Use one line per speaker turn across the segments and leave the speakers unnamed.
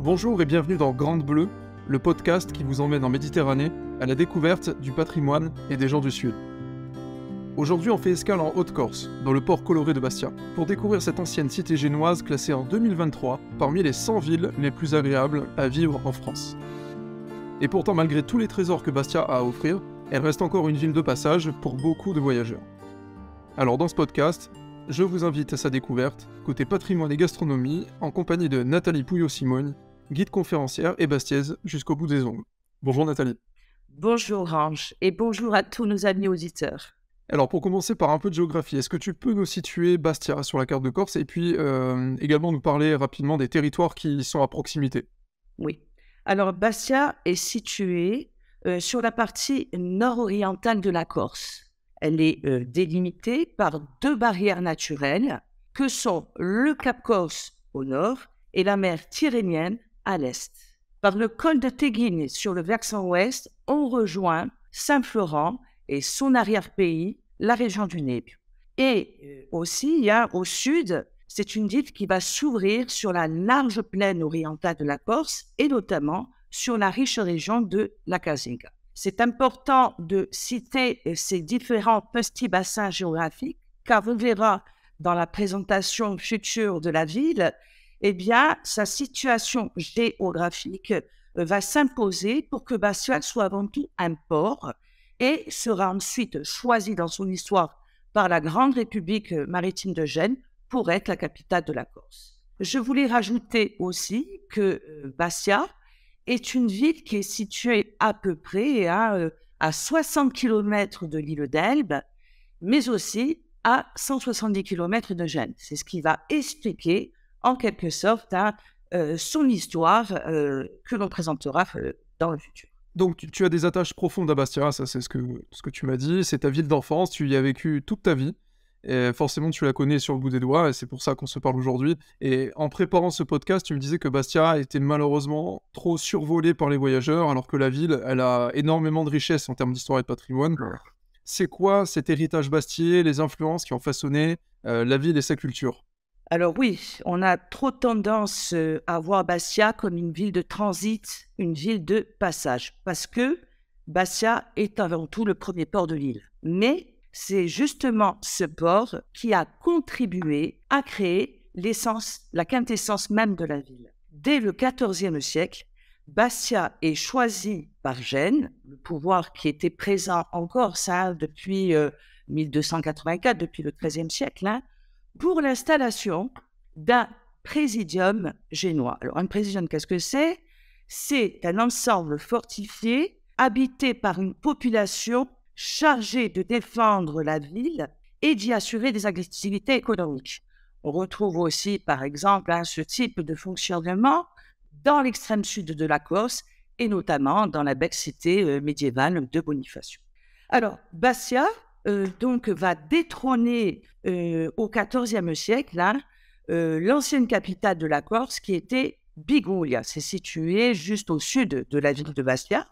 Bonjour et bienvenue dans Grande Bleue, le podcast qui vous emmène en Méditerranée à la découverte du patrimoine et des gens du Sud. Aujourd'hui, on fait escale en Haute-Corse, dans le port coloré de Bastia, pour découvrir cette ancienne cité génoise classée en 2023 parmi les 100 villes les plus agréables à vivre en France. Et pourtant, malgré tous les trésors que Bastia a à offrir, elle reste encore une ville de passage pour beaucoup de voyageurs. Alors dans ce podcast, je vous invite à sa découverte, côté patrimoine et gastronomie, en compagnie de Nathalie Pouillot-Simone, guide conférencière et bastiaise jusqu'au bout des ongles. Bonjour Nathalie.
Bonjour Ange, et bonjour à tous nos amis auditeurs.
Alors pour commencer par un peu de géographie, est-ce que tu peux nous situer Bastia sur la carte de Corse et puis également nous parler rapidement des territoires qui sont à proximité?
Oui, alors Bastia est située sur la partie nord-orientale de la Corse. Elle est délimitée par deux barrières naturelles que sont le Cap Corse au nord et la mer Tyrrhénienne à l'est. Par le col de Teghine sur le versant ouest, on rejoint Saint-Florent et son arrière-pays, la région du Nebbio. Et aussi, il y a au sud, c'est une ville qui va s'ouvrir sur la large plaine orientale de la Corse et notamment sur la riche région de la Casinga. C'est important de citer ces différents petits bassins géographiques car on verra dans la présentation future de la ville, eh bien, sa situation géographique va s'imposer pour que Bastia soit avant tout un port et sera ensuite choisi dans son histoire par la Grande République maritime de Gênes pour être la capitale de la Corse. Je voulais rajouter aussi que Bastia est une ville qui est située à peu près à 60 km de l'île d'Elbe, mais aussi à 170 km de Gênes. C'est ce qui va expliquer en quelque sorte son histoire que l'on présentera dans le futur.
Donc tu as des attaches profondes à Bastia, ça c'est ce que tu m'as dit, c'est ta ville d'enfance, tu y as vécu toute ta vie, et forcément tu la connais sur le bout des doigts, et c'est pour ça qu'on se parle aujourd'hui. Et en préparant ce podcast, tu me disais que Bastia était malheureusement trop survolée par les voyageurs, alors que la ville, elle a énormément de richesses en termes d'histoire et de patrimoine. C'est quoi cet héritage bastier, les influences qui ont façonné la ville et sa culture?
Alors oui, on a trop tendance à voir Bastia comme une ville de transit, une ville de passage, parce que Bastia est avant tout le premier port de l'île. Mais c'est justement ce port qui a contribué à créer l'essence, la quintessence même de la ville. Dès le XIVe siècle, Bastia est choisi par Gênes, le pouvoir qui était présent en Corse depuis 1284, depuis le XIIIe siècle, pour l'installation d'un présidium génois. Alors, un présidium, qu'est-ce que c'est? C'est un ensemble fortifié, habité par une population chargée de défendre la ville et d'y assurer des activités économiques. On retrouve aussi, par exemple, ce type de fonctionnement dans l'extrême sud de la Corse et notamment dans la belle cité médiévale de Bonifacio. Alors, Bastia, donc, va détrôner au XIVe siècle l'ancienne capitale de la Corse qui était Biguglia. C'est situé juste au sud de la ville de Bastia.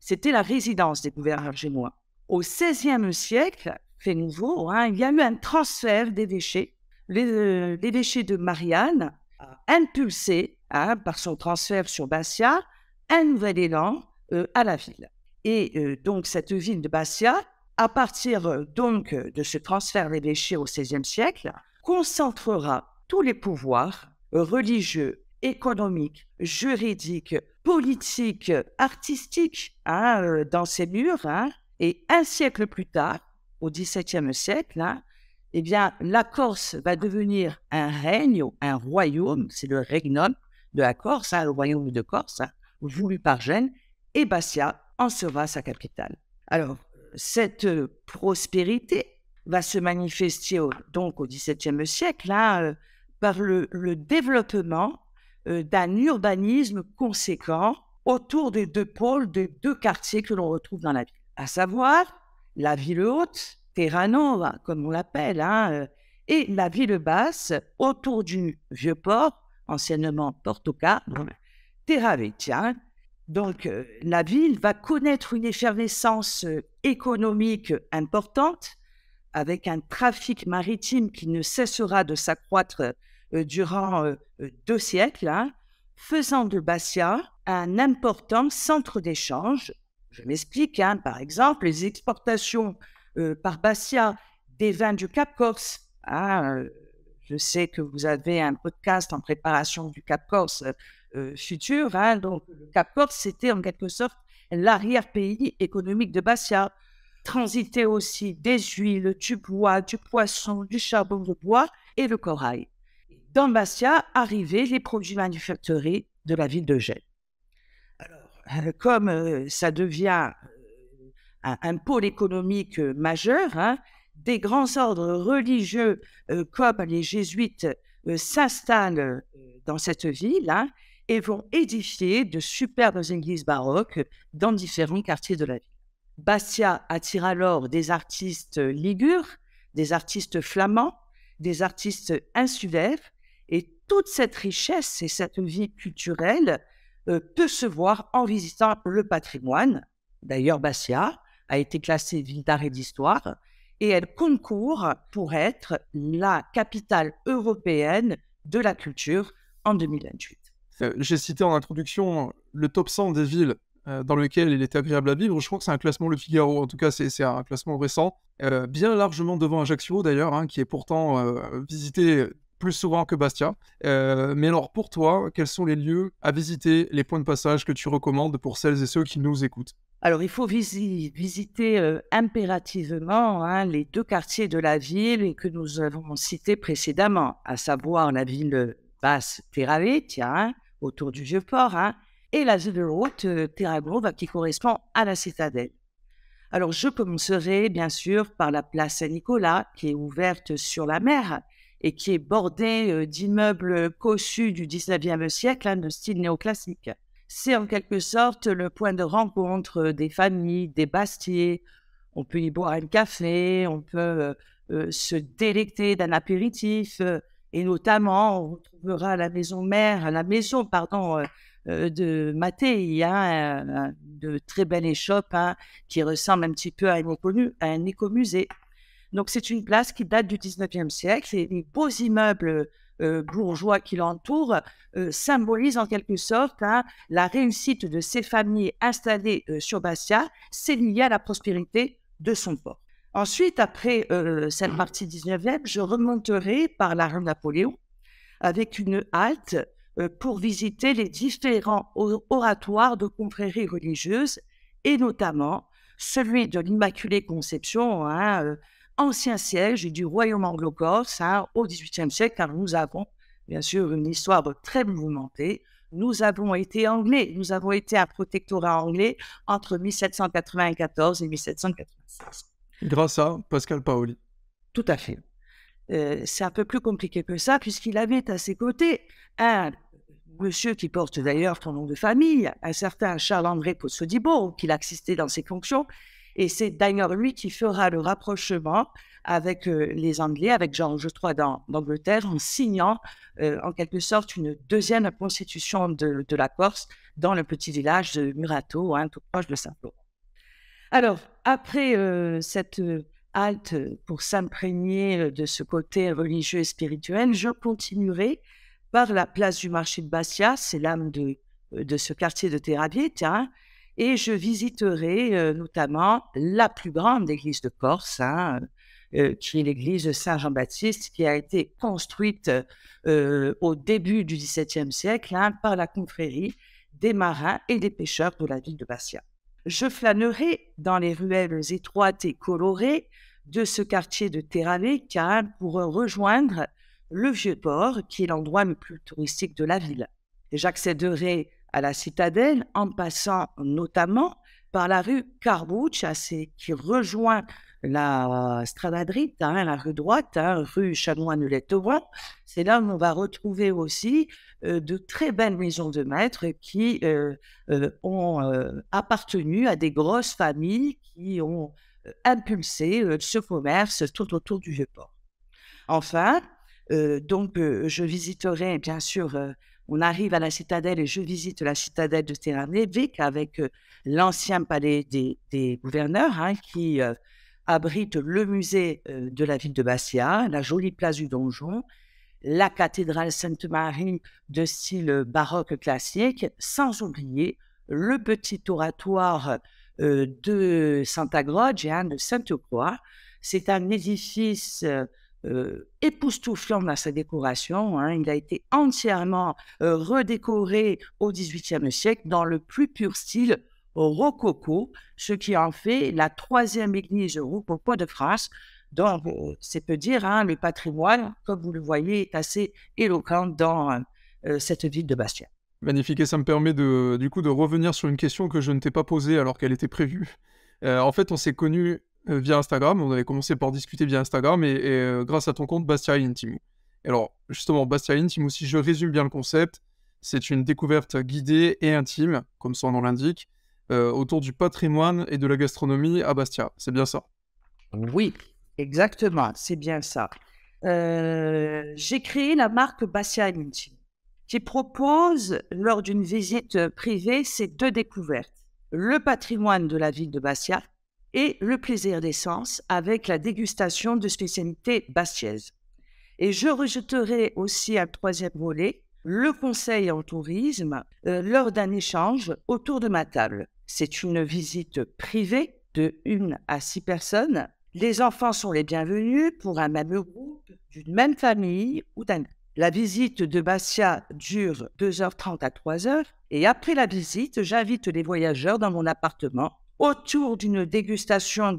C'était la résidence des gouverneurs génois. Au XVIe siècle, fait nouveau, il y a eu un transfert des déchets. L'évêché de Marianne a impulsé, par son transfert sur Bastia, un nouvel élan à la ville. Et donc, cette ville de Bastia, à partir donc de ce transfert des déchets au XVIe siècle, concentrera tous les pouvoirs religieux, économiques, juridiques, politiques, artistiques dans ces murs. Et un siècle plus tard, au XVIIe siècle, eh bien, la Corse va devenir un règne, un royaume, c'est le regnum de la Corse, le royaume de Corse, voulu par Gênes, et Bastia en sera sa capitale. Alors, cette prospérité va se manifester donc au XVIIe siècle par le développement d'un urbanisme conséquent autour des deux pôles, des deux quartiers que l'on retrouve dans la ville, à savoir la ville haute, Terranova, comme on l'appelle, et la ville basse autour du vieux port, anciennement Portoca, Terravecchia. Donc, la ville va connaître une effervescence économique importante avec un trafic maritime qui ne cessera de s'accroître durant 2 siècles, faisant de Bastia un important centre d'échange. Je m'explique, par exemple, les exportations par Bastia des vins du Cap Corse. Je sais que vous avez un podcast en préparation du Cap Corse futur. Donc, le Cap Corse, c'était en quelque sorte l'arrière-pays économique de Bastia. Transitaient aussi des huiles, du bois, du poisson, du charbon de bois et le corail. Dans Bastia arrivaient les produits manufacturés de la ville de Gênes. Alors, comme ça devient un pôle économique majeur, des grands ordres religieux comme les jésuites s'installent dans cette ville et vont édifier de superbes églises baroques dans différents quartiers de la ville. Bastia attire alors des artistes ligures, des artistes flamands, des artistes insulaires, et toute cette richesse et cette vie culturelle peut se voir en visitant le patrimoine. D'ailleurs, Bastia a été classée ville d'art et d'histoire, et elle concourt pour être la capitale européenne de la culture en 2028.
J'ai cité en introduction le top 100 des villes dans lequel il était agréable à vivre. Je crois que c'est un classement Le Figaro, en tout cas c'est un classement récent, bien largement devant Ajaccio d'ailleurs, qui est pourtant visité plus souvent que Bastia. Mais alors pour toi, quels sont les lieux à visiter, les points de passage que tu recommandes pour celles et ceux qui nous écoutent?
Alors il faut visiter impérativement les 2 quartiers de la ville que nous avons cités précédemment, à savoir la ville basse Terravecchia, autour du Vieux-Port, et la ville haute Terragrove, qui correspond à la citadelle. Alors, je commencerai bien sûr par la place Saint-Nicolas, qui est ouverte sur la mer et qui est bordée d'immeubles cossus du 19e siècle, de style néoclassique. C'est en quelque sorte le point de rencontre des familles, des Bastiais. On peut y boire un café, on peut se délecter d'un apéritif, et notamment, on retrouvera la maison de Mattei, de très belle échoppe qui ressemble un petit peu à un écomusée. Donc, c'est une place qui date du 19e siècle et les beaux immeubles bourgeois qui l'entourent symbolisent en quelque sorte la réussite de ces familles installées sur Bastia. C'est lié à la prospérité de son port. Ensuite, après cette partie 19e, je remonterai par la rue Napoléon avec une halte pour visiter les différents oratoires de confréries religieuses et notamment celui de l'Immaculée Conception, ancien siège du royaume anglo-corse au XVIIIe siècle, car nous avons bien sûr une histoire très mouvementée. Nous avons été anglais, nous avons été un protectorat anglais entre 1794 et 1796.
Grâce à Pascal Paoli.
Tout à fait. C'est un peu plus compliqué que ça, puisqu'il avait à ses côtés un monsieur qui porte d'ailleurs son nom de famille, un certain Charles-André Pozzo-di-Bo, qui l'assistait dans ses fonctions, et c'est d'ailleurs lui qui fera le rapprochement avec les Anglais, avec George III d'Angleterre, en signant en quelque sorte une deuxième constitution de la Corse dans le petit village de Murato, tout proche de Saint-Florent. Alors, après cette halte pour s'imprégner de ce côté religieux et spirituel, je continuerai par la place du marché de Bastia, c'est l'âme de ce quartier de Terravecchia, et je visiterai notamment la plus grande église de Corse, qui est l'église Saint-Jean-Baptiste, qui a été construite au début du XVIIe siècle par la confrérie des marins et des pêcheurs de la ville de Bastia. Je flânerai dans les ruelles étroites et colorées de ce quartier de Terravecchia pour rejoindre le Vieux-Port, qui est l'endroit le plus touristique de la ville. J'accéderai à la citadelle en passant notamment par la rue Carbuccia, qui rejoint la Strada Dritta, la rue droite, rue Chanoine-Letteron. C'est là où on va retrouver aussi de très belles maisons de maîtres qui ont appartenu à des grosses familles qui ont impulsé ce commerce tout autour du Vieux-Port. Enfin, je visiterai, bien sûr, on arrive à la citadelle et je visite la citadelle de Terranevec avec l'ancien palais des gouverneurs qui abrite le musée de la ville de Bastia, la jolie place du donjon, la cathédrale Sainte-Marie de style baroque classique, sans oublier le petit oratoire de Santa Croce, de Sainte-Croix. C'est un édifice époustouflant dans sa décoration. Il a été entièrement redécoré au XVIIIe siècle dans le plus pur style rococo, ce qui en fait la troisième église rococo de France. Donc, c'est peu dire, le patrimoine, comme vous le voyez, est assez éloquent dans cette ville de Bastia.
Magnifique, et ça me permet du coup de revenir sur une question que je ne t'ai pas posée alors qu'elle était prévue. En fait, on s'est connus via Instagram, on avait commencé par discuter via Instagram et grâce à ton compte Bastia Intimo. Alors, justement, Bastia Intimo, si je résume bien le concept, c'est une découverte guidée et intime, comme son nom l'indique, autour du patrimoine et de la gastronomie à Bastia. C'est bien ça?
Oui, exactement, c'est bien ça. J'ai créé la marque Bastia Intimo, qui propose, lors d'une visite privée, ces deux découvertes. Le patrimoine de la ville de Bastia et le plaisir des sens avec la dégustation de spécialités bastiaises. Et je rejeterai aussi un troisième volet, le conseil en tourisme, lors d'un échange autour de ma table. C'est une visite privée de 1 à 6 personnes. Les enfants sont les bienvenus pour un même groupe, d'une même famille ou d'un. La visite de Bastia dure 2h30 à 3h et après la visite, j'invite les voyageurs dans mon appartement autour d'une dégustation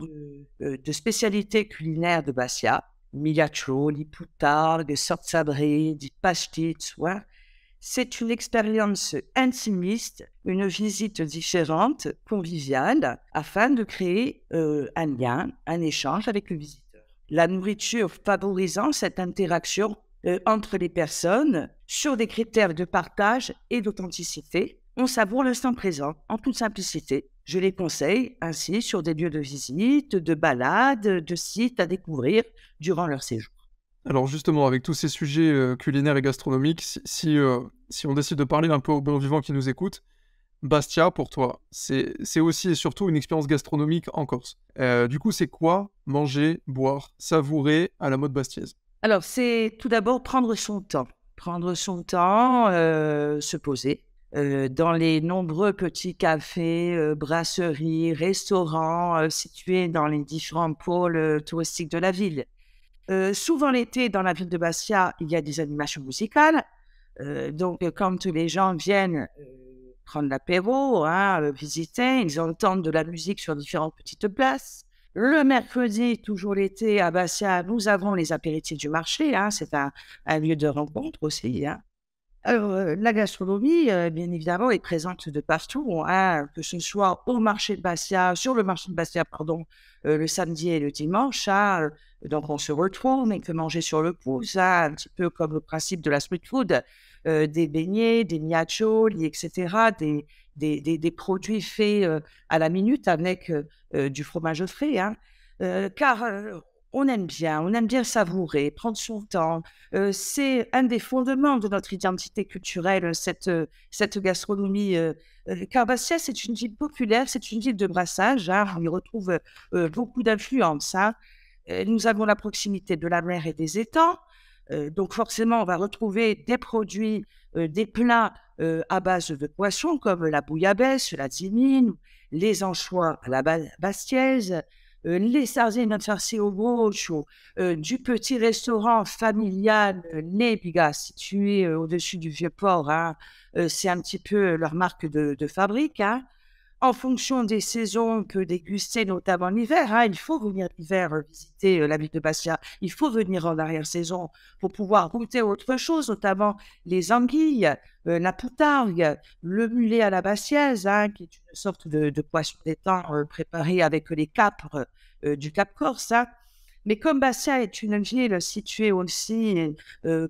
de spécialités culinaires de Bastia, migliaccioli, poutargue, sorzabré, di pastis. C'est une expérience intimiste, une visite différente, conviviale, afin de créer un lien, un échange avec le visiteur. La nourriture favorisant cette interaction entre les personnes sur des critères de partage et d'authenticité. On savoure l'instant présent en toute simplicité. Je les conseille ainsi sur des lieux de visite, de balade, de sites à découvrir durant leur séjour.
Alors justement, avec tous ces sujets culinaires et gastronomiques, si on décide de parler un peu aux bons vivants qui nous écoutent, Bastia, pour toi, c'est aussi et surtout une expérience gastronomique en Corse. Du coup, c'est quoi manger, boire, savourer à la mode bastiaise?
Alors, c'est tout d'abord prendre son temps. Se poser dans les nombreux petits cafés, brasseries, restaurants situés dans les différents pôles touristiques de la ville. Souvent l'été, dans la ville de Bastia, il y a des animations musicales. Donc, quand les gens viennent prendre l'apéro, visiter, ils entendent de la musique sur différentes petites places. Le mercredi, toujours l'été, à Bastia, nous avons les apéritifs du marché. C'est un lieu de rencontre aussi. Alors, la gastronomie, bien évidemment, est présente de partout, que ce soit au marché de Bastia, sur le marché de Bastia, pardon, le samedi et le dimanche. Donc, on se retrouve, on peut manger sur le pouce, un petit peu comme le principe de la street food, des beignets, des mignaccioli, etc., des produits faits à la minute avec du fromage frais, car on aime bien savourer, prendre son temps. C'est un des fondements de notre identité culturelle, cette gastronomie. Car Bastia, c'est une ville populaire, c'est une ville de brassage. On y retrouve beaucoup d'influences. Nous avons la proximité de la mer et des étangs. Donc forcément, on va retrouver des produits, des plats à base de poissons comme la bouillabaisse, la zimine, les anchois à la bastiaise, les sardines farcies au brocio, du petit restaurant familial Les Bigas situé au-dessus du Vieux-Port. C'est un petit peu leur marque de fabrique. En fonction des saisons, on peut déguster, notamment l'hiver. Il faut venir l'hiver visiter la ville de Bastia. Il faut venir en arrière-saison pour pouvoir goûter autre chose, notamment les anguilles, la poutargue, le mulet à la bastiaise, qui est une sorte de poisson d'étang préparé avec les capres du Cap Corse. Mais comme Bastia est une ville située aussi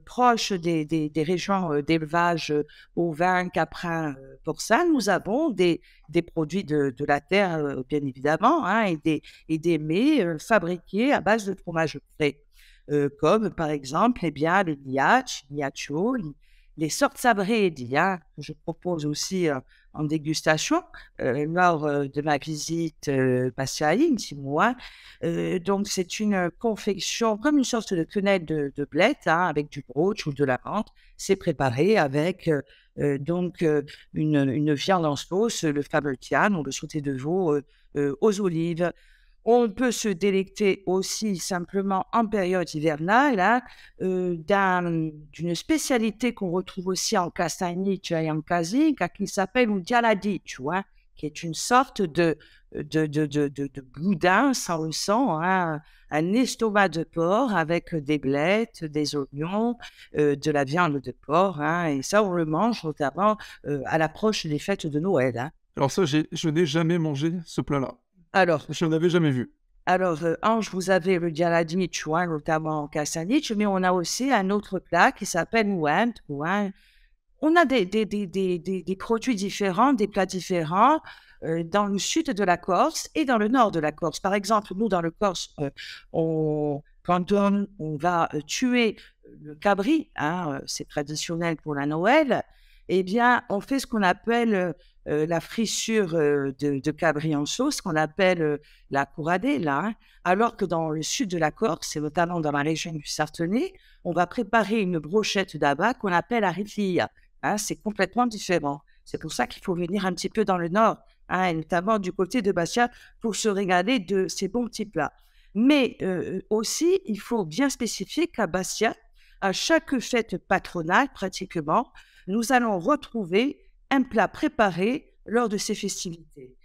proche des régions d'élevage ovin, caprin, porcin, nous avons des produits de la terre, bien évidemment, et des mets fabriqués à base de fromage frais, comme par exemple les mignaccioli, les sorzabredi, que je propose aussi en dégustation lors de ma visite Bastia Intimo. Donc, c'est une confection comme une sorte de quenelle de bled avec du brooch ou de la menthe. C'est préparé avec une viande en sauce, le fameux tian ou le sauté de veau aux olives. On peut se délecter aussi simplement en période hivernale d'une spécialité qu'on retrouve aussi en Castagnic et en Casica qui s'appelle un dialadi, tu vois, qui est une sorte de boudin sans le sang, un estomac de porc avec des blettes, des oignons, de la viande de porc, et ça, on le mange notamment à l'approche des fêtes de Noël.
Alors ça, je n'ai jamais mangé ce plat-là.
Alors,
Je n'avais jamais vu.
Ange, vous avez le dialadi, tu vois, notamment en Castagnic, mais on a aussi un autre plat qui s'appelle Mouent. On a des produits différents, des plats différents dans le sud de la Corse et dans le nord de la Corse. Par exemple, nous, dans le Corse, quand on va tuer le cabri, c'est traditionnel pour la Noël, eh bien, on fait ce qu'on appelle la frissure de cabri en sauce, qu'on appelle la couradée, là. Alors que dans le sud de la Corse, et notamment dans la région du Sartenay, on va préparer une brochette d'abat qu'on appelle arifia. C'est complètement différent. C'est pour ça qu'il faut venir un petit peu dans le nord, et notamment du côté de Bastia, pour se régaler de ces bons petits plats. Mais aussi, il faut bien spécifier qu'à Bastia, à chaque fête patronale, pratiquement, nous allons retrouver un plat préparé lors de ces festivités.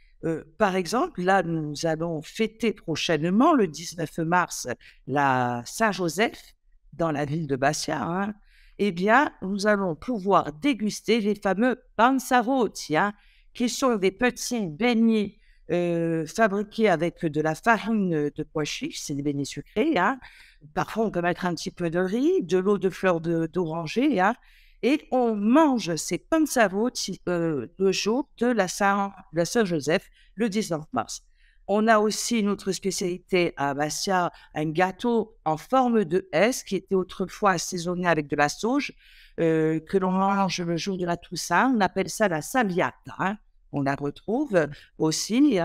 Par exemple, là, nous allons fêter prochainement, le 19 mars, la Saint-Joseph, dans la ville de Bastia, eh bien, nous allons pouvoir déguster les fameux panzarotti, qui sont des petits beignets fabriqués avec de la farine de pois chiches, c'est des beignets sucrés. Parfois, on peut mettre un petit peu de riz, de l'eau de fleur d'oranger, et on mange ces panzarotti le jour de la Saint-Joseph, le 19 mars. On a aussi une autre spécialité à Bastia, un gâteau en forme de S qui était autrefois assaisonné avec de la sauge que l'on mange le jour de la Toussaint. On appelle ça la sabiata. On la retrouve aussi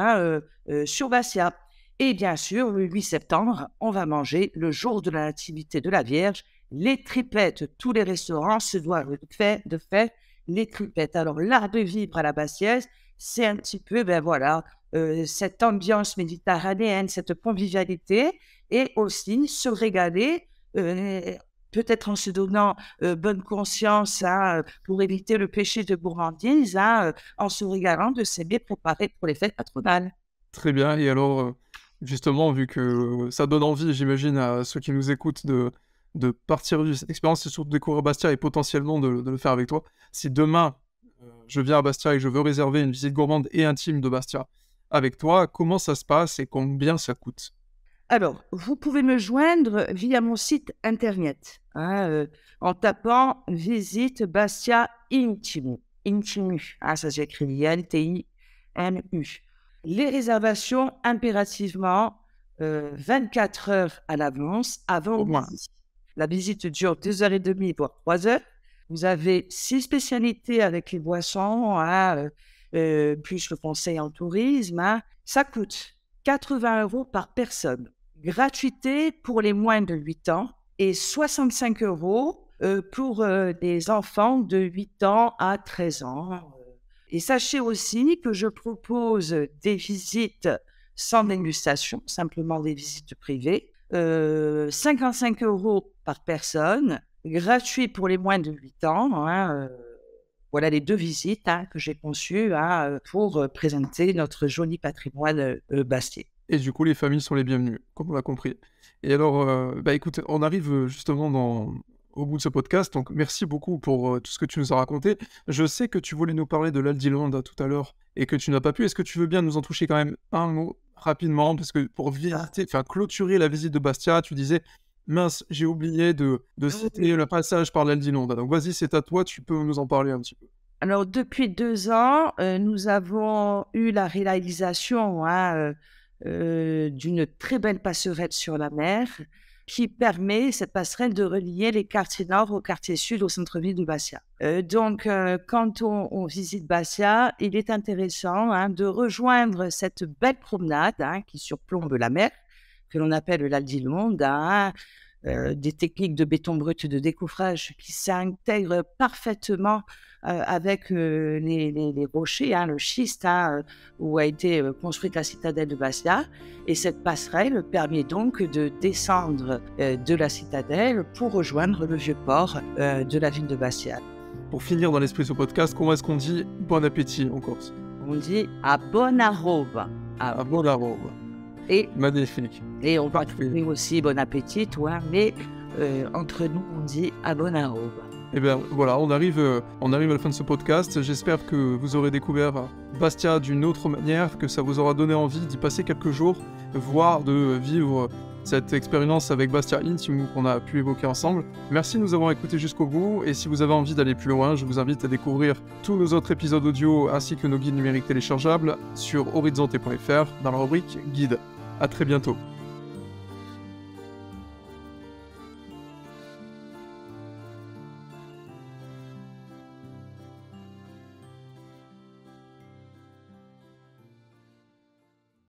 sur Bastia. Et bien sûr, le 8 septembre, on va manger le jour de la Nativité de la Vierge, les tripettes. Tous les restaurants se doivent de faire les tripettes. Alors, l'art de vivre à la Bastiaise, c'est un petit peu, cette ambiance méditerranéenne, cette convivialité, et aussi se régaler, peut-être en se donnant bonne conscience pour éviter le péché de gourmandise, en se régalant de ces mets préparés pour les fêtes patronales.
Très bien. Et alors, justement, vu que ça donne envie, j'imagine, à ceux qui nous écoutent de partir vivre cette expérience et surtout de découvrir Bastia et potentiellement de le faire avec toi. Si demain, je viens à Bastia et que je veux réserver une visite gourmande et intime de Bastia avec toi, comment ça se passe et combien ça coûte?
Alors, vous pouvez me joindre via mon site internet en tapant Visite Bastia Intimo. Intimu, ça s'écrit INTIMU. Les réservations impérativement 24 heures à l'avance avant la visite. La visite dure 2h30 voire 3 heures. Vous avez 6 spécialités avec les boissons, plus le conseil en tourisme. Ça coûte 80 € par personne. Gratuité pour les moins de 8 ans et 65 € pour les enfants de 8 ans à 13 ans. Et sachez aussi que je propose des visites sans dégustation, simplement des visites privées. 55 € par personne, gratuit pour les moins de 8 ans. Voilà les 2 visites que j'ai conçues pour présenter notre joli patrimoine bastiais.
Et du coup, les familles sont les bienvenues, comme on l'a compris. Et alors, écoute, on arrive justement au bout de ce podcast, donc merci beaucoup pour tout ce que tu nous as raconté. Je sais que tu voulais nous parler de l'Aldiland tout à l'heure et que tu n'as pas pu. Est-ce que tu veux bien nous en toucher quand même un mot rapidement? Parce que pour clôturer la visite de Bastia, tu disais, mince, j'ai oublié de citer le passage par l'Aldiland. Donc vas-y, c'est à toi, tu peux nous en parler un petit peu.
Alors, depuis 2 ans, nous avons eu la réalisation d'une très belle passerelle sur la mer qui permet, cette passerelle, de relier les quartiers nord au quartier sud, au centre-ville de Bastia. Donc, quand on visite Bastia, il est intéressant de rejoindre cette belle promenade qui surplombe la mer, que l'on appelle l'Aldilonde, des techniques de béton brut de décoffrage qui s'intègrent parfaitement avec les rochers, le schiste où a été construite la citadelle de Bastia. Et cette passerelle permet donc de descendre de la citadelle pour rejoindre le vieux port de la ville de Bastia.
Pour finir dans l'esprit de ce podcast, comment est-ce qu'on dit bon appétit en Corse?
On dit à bona roba.
À bona roba.
Et,
magnifique.
Et on va trouver aussi bon appétit, mais entre nous, on dit à bona roba.
Et bien voilà, on arrive à la fin de ce podcast. J'espère que vous aurez découvert Bastia d'une autre manière, que ça vous aura donné envie d'y passer quelques jours, voire de vivre cette expérience avec Bastia Intimo qu'on a pu évoquer ensemble. Merci de nous avoir écoutés jusqu'au bout, et si vous avez envie d'aller plus loin, je vous invite à découvrir tous nos autres épisodes audio ainsi que nos guides numériques téléchargeables sur horizonte.fr dans la rubrique Guide. À très bientôt.